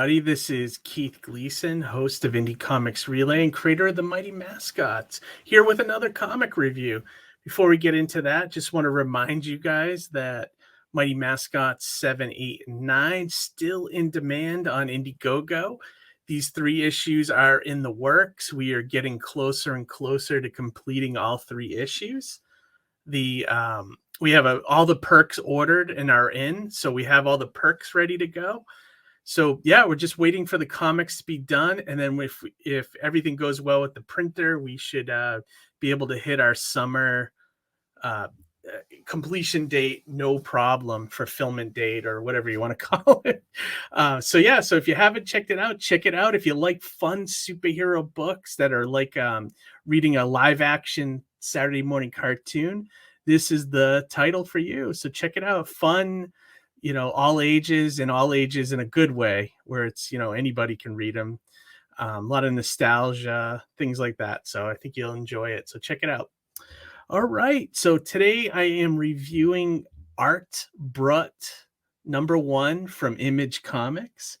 everybody. This is Keith Gleason, host of Indie Comics Relay and creator of the Mighty Mascots, here with another comic review. Before we get into that, just want to remind you guys that Mighty Mascots 7, 8, and 9 still in demand on Indiegogo. These 3 issues are in the works. We are getting closer and closer to completing all 3 issues. We have all the perks ordered and are in, so we have all the perks ready to go. So yeah, we're just waiting for the comics to be done, and then if everything goes well with the printer, we should be able to hit our summer completion date, no problem, fulfillment date, or whatever you want to call it. So if you haven't checked it out, check it out. If you like fun superhero books that are like reading a live action Saturday morning cartoon, this is the title for you. So check it out. Fun, all ages in a good way, where it's, anybody can read them. A lot of nostalgia, things like that. So I think you'll enjoy it. So check it out. All right. So today I am reviewing Art Brut #1 from Image Comics.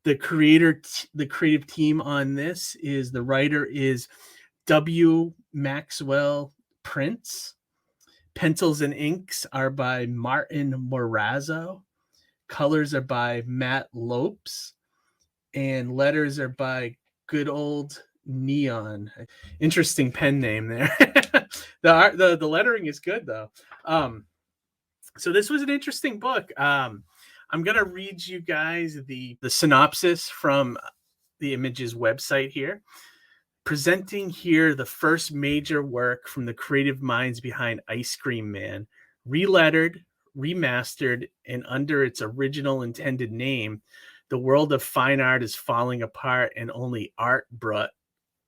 The creative team on this is, the writer is W. Maxwell Prince. Pencils and inks are by Martin Morazzo. Colors are by Matt Lopes. And letters are by Good Old Neon. Interesting pen name there. The lettering is good, though. So this was an interesting book. I'm going to read you guys the synopsis from the Images website here. Presenting here the first major work from the creative minds behind Ice Cream Man, relettered, remastered, and under its original intended name, the world of fine art is falling apart, and only Art Brut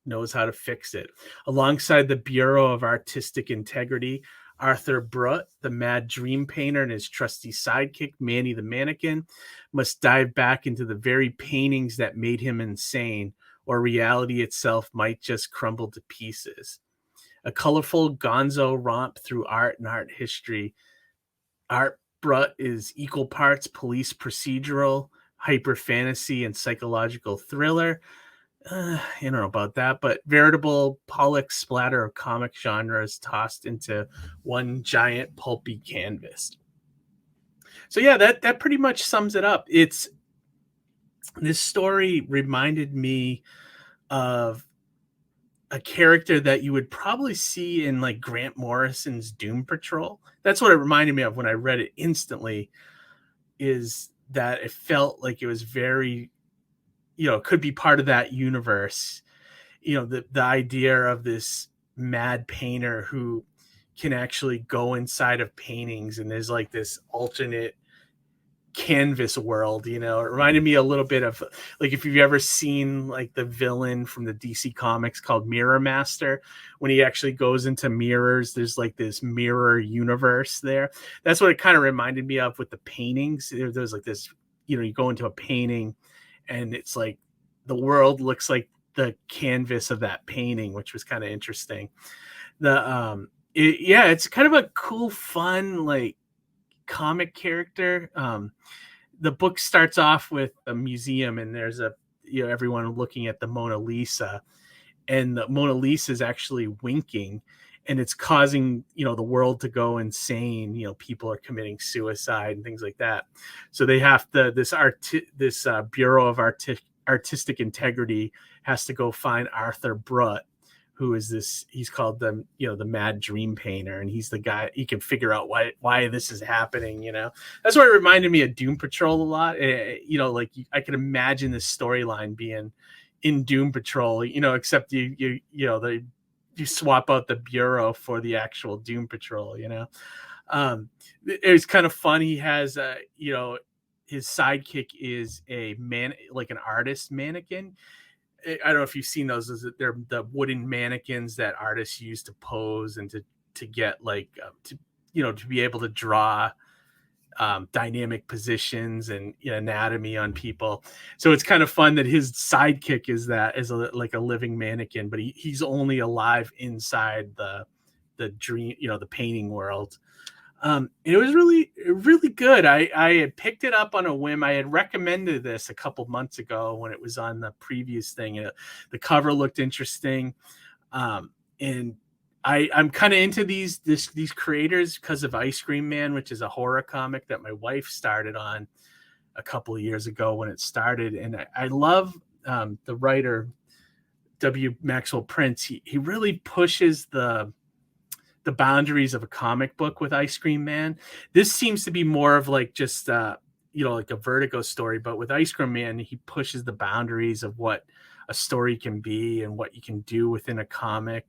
knows how to fix it. Alongside the Bureau of Artistic Integrity, Arthur Brut, the mad dream painter, and his trusty sidekick, Manny the Mannequin, must dive back into the very paintings that made him insane, or reality itself might just crumble to pieces. A colorful gonzo romp through art and art history. Art Brut is equal parts police procedural, hyper fantasy, and psychological thriller. I don't know about that, but veritable Pollock splatter of comic genres tossed into one giant pulpy canvas. So yeah, that pretty much sums it up. This story reminded me of a character that you would probably see in like Grant Morrison's Doom Patrol. That's what it reminded me of when I read it instantly, is that it felt like it was very, could be part of that universe. The idea of this mad painter who can actually go inside of paintings, and there's like this alternate canvas world. It reminded me a little bit of, like, if you've ever seen like the villain from the DC comics called Mirror Master, when he actually goes into mirrors, there's like this mirror universe there. That's what it kind of reminded me of with the paintings. There's like this, you go into a painting and it's like the world looks like the canvas of that painting, which was kind of interesting. It's kind of a cool, fun, like, comic character. The book starts off with a museum, and there's everyone looking at the Mona Lisa, and the Mona Lisa is actually winking, and it's causing the world to go insane. People are committing suicide and things like that. So they have to, this Bureau of Artistic Integrity has to go find Arthur Brut, who is this, he's called the mad dream painter, and he's the guy, he can figure out why this is happening. That's what it reminded me of Doom Patrol a lot. Like I could imagine this storyline being in Doom Patrol, except you swap out the bureau for the actual Doom Patrol. It was kind of fun. He has his sidekick is like an artist mannequin. I don't know if you've seen those. They're the wooden mannequins that artists use to pose and to get like to be able to draw dynamic positions and anatomy on people. So it's kind of fun that his sidekick is like a living mannequin, but he's only alive inside the dream, the painting world. It was really, really good. I had picked it up on a whim. I had recommended this a couple months ago when it was on the previous thing. The cover looked interesting. And I'm kind of into these creators because of Ice Cream Man, which is a horror comic that my wife started on a couple of years ago when it started. And I love the writer, W. Maxwell Prince. He really pushes the boundaries of a comic book with Ice Cream Man. This seems to be more of like just like a Vertigo story, but with Ice Cream Man, he pushes the boundaries of what a story can be and what you can do within a comic.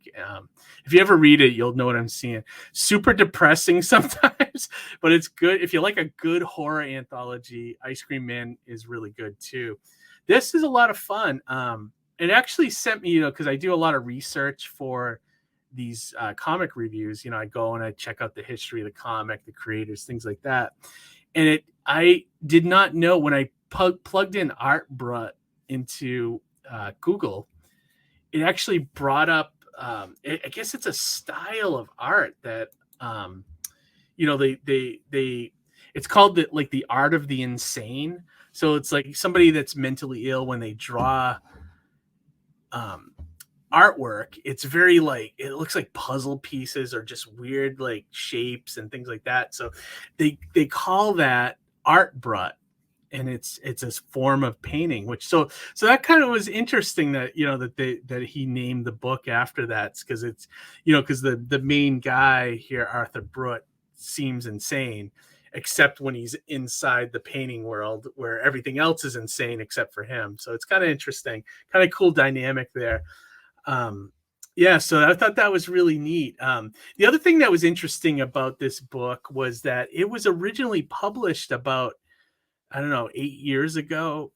If you ever read it, you'll know what I'm seeing. Super depressing sometimes, but it's good. If you like a good horror anthology, Ice Cream Man is really good too. This is a lot of fun. It actually sent me, because I do a lot of research for these comic reviews. I go and I check out the history of the comic, the creators, things like that. And I did not know when I plugged in Art Brut into Google, it actually brought up, I guess it's a style of art that, it's called the art of the insane. So it's like somebody that's mentally ill when they draw artwork, it's very it looks like puzzle pieces or just weird like shapes and things like that. So they call that Art Brut, and it's a form of painting, which so that kind of was interesting that that he named the book after that, because it's because the main guy here, Arthur Brut, seems insane except when he's inside the painting world where everything else is insane except for him. So it's kind of interesting, kind of cool dynamic there. So I thought that was really neat. The other thing that was interesting about this book was that it was originally published about, 8 years ago,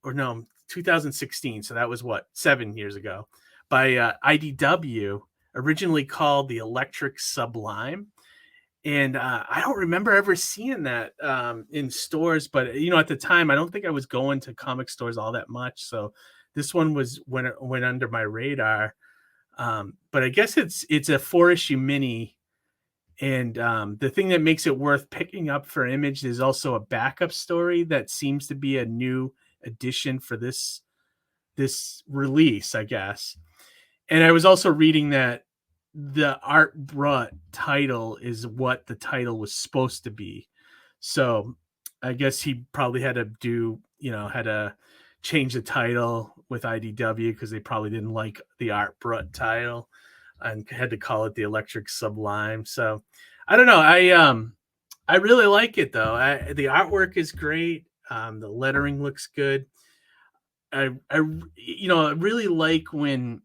or no, 2016. So that was 7 years ago, by IDW, originally called The Electric Sublime. And I don't remember ever seeing that in stores, but at the time, I don't think I was going to comic stores all that much. So this one went under my radar. But I guess it's a 4-issue mini. And the thing that makes it worth picking up for Image is also a backup story that seems to be a new addition for this release, I guess. And I was also reading that the Art Brut title is what the title was supposed to be. So I guess he probably had to change the title with IDW because they probably didn't like the Art Brut title and had to call it The Electric Sublime. So I don't know. I really like it though. The artwork is great. The lettering looks good. I really like when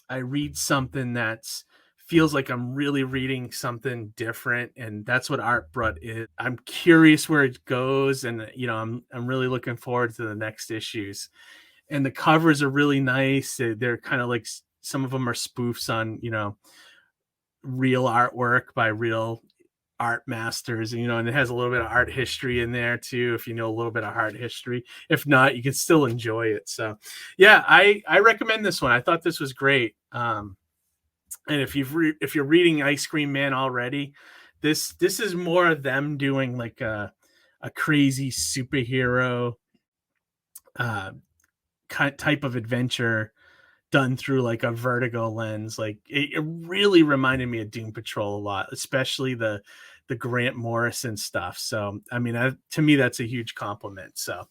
I read something that's feels like I'm really reading something different, and that's what Art Brut is. I'm curious where it goes, and I'm really looking forward to the next issues. And the covers are really nice. They're kind of like, some of them are spoofs on real artwork by real art masters, and it has a little bit of art history in there too, if you know a little bit of art history. If not, you can still enjoy it. So yeah, I recommend this one. I thought this was great. And if you're reading Ice Cream Man already, this is more of them doing like a crazy superhero type of adventure done through like a Vertigo lens. Like it really reminded me of Doom Patrol a lot, especially the Grant Morrison stuff. So I mean, to me, that's a huge compliment. So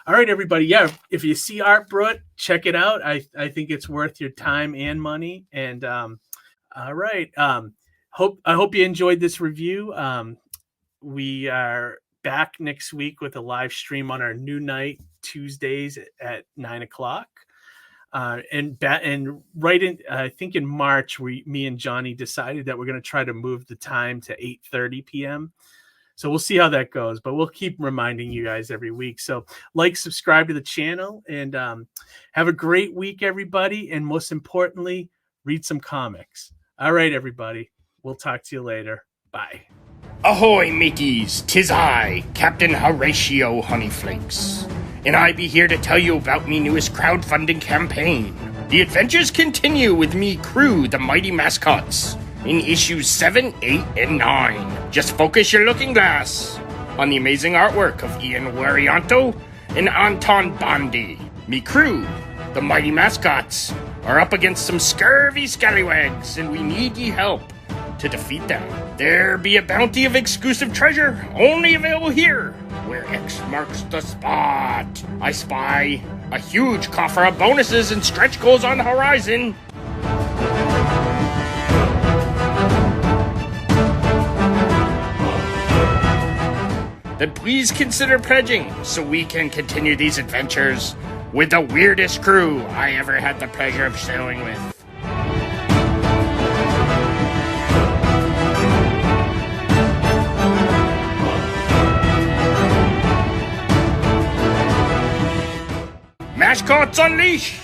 all right, everybody. Yeah, if you see Art Brut, check it out. I think it's worth your time and money. And all right. I hope you enjoyed this review. We are back next week with a live stream on our new night, Tuesdays at 9:00. And right in, I think in March, me and Johnny decided that we're going to try to move the time to 8:30 p.m. So we'll see how that goes, but we'll keep reminding you guys every week. So subscribe to the channel, and have a great week, everybody. And most importantly, read some comics. All right, everybody. We'll talk to you later. Bye. Ahoy, mateys! 'Tis I, Captain Horatio Honeyflakes, and I be here to tell you about me newest crowdfunding campaign. The adventures continue with me crew, the mighty Mascots. in issues 7, 8, and 9. Just focus your looking glass on the amazing artwork of Ian Warianto and Anton Bondi. Me crew, the mighty Mascots, are up against some scurvy scallywags, and we need ye help to defeat them. There be a bounty of exclusive treasure, only available here, where X marks the spot. I spy a huge coffer of bonuses and stretch goals on the horizon. Then please consider pledging so we can continue these adventures with the weirdest crew I ever had the pleasure of sailing with. Mascots Unleash!